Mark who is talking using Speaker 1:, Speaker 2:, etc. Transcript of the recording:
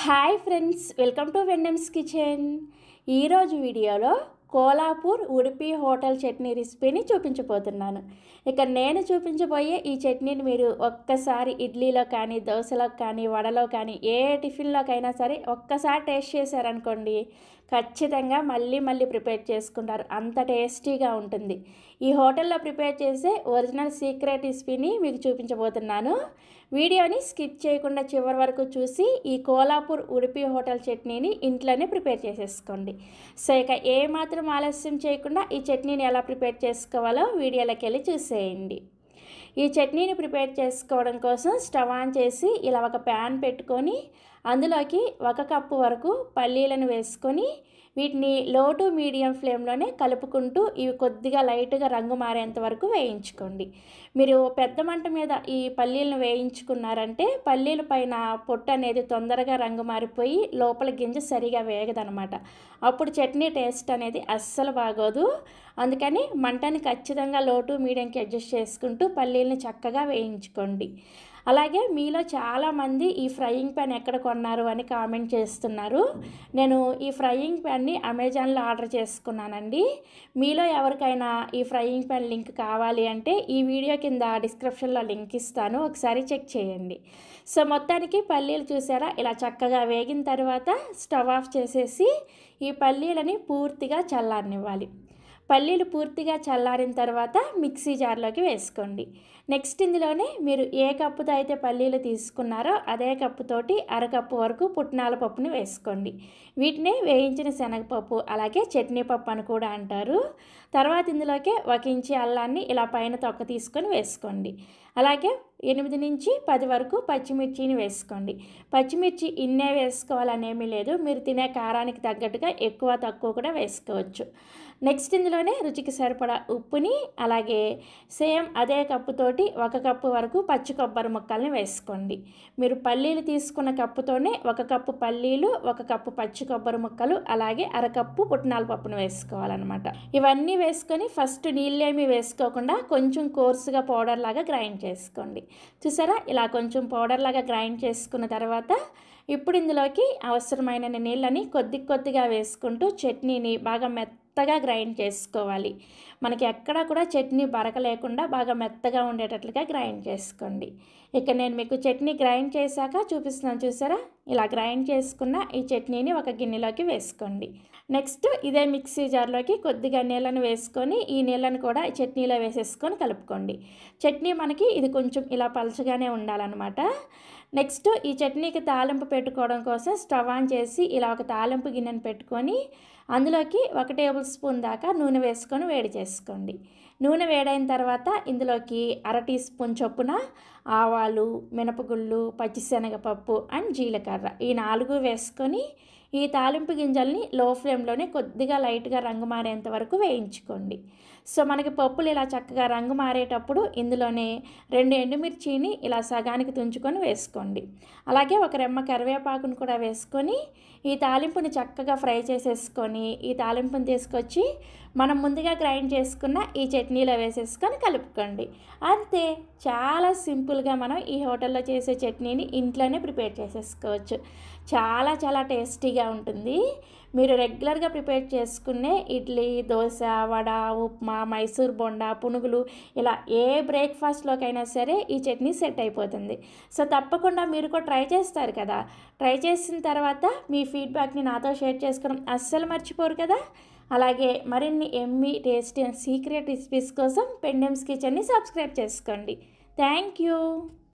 Speaker 1: Hi friends, welcome to వెన్నెమ్స్ kitchen. ఈరోజు వీడియోలో కోలాపూర్ ఉడిపి హోటల్ చట్నీ రెసిపీని చూపించబోతున్నాను. ఇక నేను చూపించబోయే ఈ చట్నీని మీరు ఒక్కసారి ఇడ్లీలో కానీ, దోశలో కానీ, వడలో కానీ, ఏ టిఫిన్లోకైనా సరే ఒక్కసారి టేస్ట్ చేశారనుకోండి, ఖచ్చితంగా మళ్ళీ మళ్ళీ ప్రిపేర్ చేసుకుంటారు. అంత టేస్టీగా ఉంటుంది. ఈ హోటల్లో ప్రిపేర్ చేసే ఒరిజినల్ సీక్రెట్ రెసిపీని మీకు చూపించబోతున్నాను. వీడియోని స్కిప్ చేయకుండా చివరి వరకు చూసి ఈ కోలాపూర్ ఉడిపి హోటల్ చట్నీని ఇంట్లోనే ప్రిపేర్ చేసేసుకోండి. సో ఇక ఏమాత్రం ఆలస్యం చేయకుండా ఈ చట్నీని ఎలా ప్రిపేర్ చేసుకోవాలో వీడియోలోకి వెళ్ళి చూసేయండి. ఈ చట్నీని ప్రిపేర్ చేసుకోవడం కోసం స్టవ్ ఆన్ చేసి ఇలా ఒక ప్యాన్ పెట్టుకొని అందులోకి 1 కప్పు వరకు పల్లీలను వేసుకొని వీటిని లో టు మీడియం ఫ్లేమ్లోనే కలుపుకుంటూ ఇవి కొద్దిగా లైట్గా రంగు మారేంత వరకు వేయించుకోండి. మీరు పెద్ద మంట మీద ఈ పల్లీలను వేయించుకున్నారంటే పల్లీల పైన పొట్టు అనేది తొందరగా రంగు మారిపోయి లోపల గింజ సరిగా వేగదనమాట. అప్పుడు చట్నీ టేస్ట్ అనేది అస్సలు బాగోదు. అందుకని మంటని ఖచ్చితంగా లో టు మీడియంకి అడ్జస్ట్ చేసుకుంటూ పల్లీలను చక్కగా వేయించుకోండి. అలాగే మీలో చాలామంది ఈ ఫ్రైయింగ్ ప్యాన్ ఎక్కడ కొన్నారు అని కామెంట్ చేస్తున్నారు. నేను ఈ ఫ్రైయింగ్ ప్యాన్ని అమెజాన్లో ఆర్డర్ చేసుకున్నానండి. మీలో ఎవరికైనా ఈ ఫ్రైయింగ్ ప్యాన్ లింక్ కావాలి అంటే ఈ వీడియో కింద డిస్క్రిప్షన్లో లింక్ ఇస్తాను, ఒకసారి చెక్ చేయండి. సో మొత్తానికి పల్లీలు చూసారా, ఇలా చక్కగా వేగిన తర్వాత స్టవ్ ఆఫ్ చేసేసి ఈ పల్లీలని పూర్తిగా చల్లారనివ్వాలి. పల్లీలు పూర్తిగా చల్లారిన తర్వాత మిక్సీ జార్లోకి వేసుకోండి. నెక్స్ట్ ఇందులోనే మీరు ఏ కప్పుతో అయితే పల్లీలు తీసుకున్నారో అదే కప్పుతోటి అరకప్పు వరకు పుట్నాల పప్పుని వేసుకోండి. వీటిని వేయించిన శనగపప్పు అలాగే చట్నీ పప్పు అని కూడా అంటారు. తర్వాత ఇందులోకి 1 ఇంచి అల్లాన్ని ఇలా పైన తొక్క తీసుకొని వేసుకోండి. అలాగే 8 నుంచి 10 వరకు పచ్చిమిర్చిని వేసుకోండి. పచ్చిమిర్చి ఇన్నే వేసుకోవాలనేమీ లేదు, మీరు తినే కారానికి తగ్గట్టుగా ఎక్కువ తక్కువ కూడా వేసుకోవచ్చు. నెక్స్ట్ ఇందులోనే రుచికి సరిపడా ఉప్పుని అలాగే సేమ్ అదే కప్పుతోటి 1 కప్పు వరకు పచ్చి కొబ్బరి ముక్కల్ని వేసుకోండి. మీరు పల్లీలు తీసుకున్న కప్పుతోనే 1 కప్పు పల్లీలు, 1 కప్పు పచ్చి కొబ్బరి ముక్కలు అలాగే అరకప్పు పుట్నాల పప్పును వేసుకోవాలన్నమాట. ఇవన్నీ వేసుకొని ఫస్ట్ నీళ్ళేమీ వేసుకోకుండా కొంచెం కోర్సుగా పౌడర్ లాగా గ్రైండ్ చేసుకోండి. చూసారా, ఇలా కొంచెం పౌడర్ లాగా గ్రైండ్ చేసుకున్న తర్వాత ఇప్పుడు ఇందులోకి అవసరమైన నీళ్ళని కొద్ది కొద్దిగా వేసుకుంటూ చట్నీని బాగా మెత్తగా గ్రైండ్ చేసుకోవాలి. మనకి ఎక్కడా కూడా చట్నీ బరక లేకుండా బాగా మెత్తగా ఉండేటట్లుగా గ్రైండ్ చేసుకోండి. ఇక నేను మీకు చట్నీ గ్రైండ్ చేశాక చూపిస్తున్నాను, చూసారా, ఇలా గ్రైండ్ చేసుకున్న ఈ చట్నీని ఒక గిన్నెలోకి వేసుకోండి. నెక్స్ట్ ఇదే మిక్సీ జార్లోకి కొద్దిగా నీళ్ళను వేసుకొని ఈ నీళ్ళను కూడా చట్నీలో వేసేసుకొని కలుపుకోండి. చట్నీ మనకి ఇది కొంచెం ఇలా పలచగానే ఉండాలన్నమాట. నెక్స్ట్ ఈ చట్నీకి తాలింపు పెట్టుకోవడం కోసం స్టవ్ ఆన్ చేసి ఇలా ఒక తాలింపు గిన్నెను పెట్టుకొని అందులోకి 1 టేబుల్ స్పూన్ దాకా నూనె వేసుకొని వేడి చేసుకోండి. నూనె వేడైన తర్వాత ఇందులోకి 1/2 టీ స్పూన్ చొప్పున ఆవాలు, మినపగుళ్ళు, పచ్చిశనగపప్పు అండ్ జీలకర్ర ఈ 4 వేసుకొని ఈ తాలింపు గింజల్ని లో ఫ్లేమ్లోనే కొద్దిగా లైట్గా రంగు మారేంత వరకు వేయించుకోండి. సో మనకి పప్పులు ఇలా చక్కగా రంగు మారేటప్పుడు ఇందులోనే 2 ఎండుమిర్చిని ఇలా సగానికి తుంచుకొని వేసుకోండి. అలాగే 1 రెమ్మ కరివేపాకును కూడా వేసుకొని ఈ తాలింపుని చక్కగా ఫ్రై చేసేసుకొని ఈ తాలింపుని తీసుకొచ్చి మనం ముందుగా గ్రైండ్ చేసుకున్న ఈ చట్నీలో వేసేసుకొని కలుపుకోండి. అంతే, చాలా సింపుల్గా మనం ఈ హోటల్లో చేసే చట్నీని ఇంట్లోనే ప్రిపేర్ చేసేసుకోవచ్చు. చాలా చాలా టేస్టీగా ఉంటుంది. మీరు రెగ్యులర్గా ప్రిపేర్ చేసుకునే ఇడ్లీ, దోశ, వడ, ఉప్మా, మైసూర్ బొండా, పునుగులు ఇలా ఏ బ్రేక్ఫాస్ట్లోకైనా సరే ఈ చట్నీ సెట్ అయిపోతుంది. సో తప్పకుండా మీరు కూడా ట్రై చేస్తారు కదా. ట్రై చేసిన తర్వాత మీ ఫీడ్బ్యాక్ని నాతో షేర్ చేసుకోవడం అస్సలు మర్చిపోరు కదా. అలాగే మరిన్ని Emmy tasty and secret recipes కోసం వెన్నెమ్స్ కిచెన్ని సబ్స్క్రైబ్ చేసుకోండి. Thank you.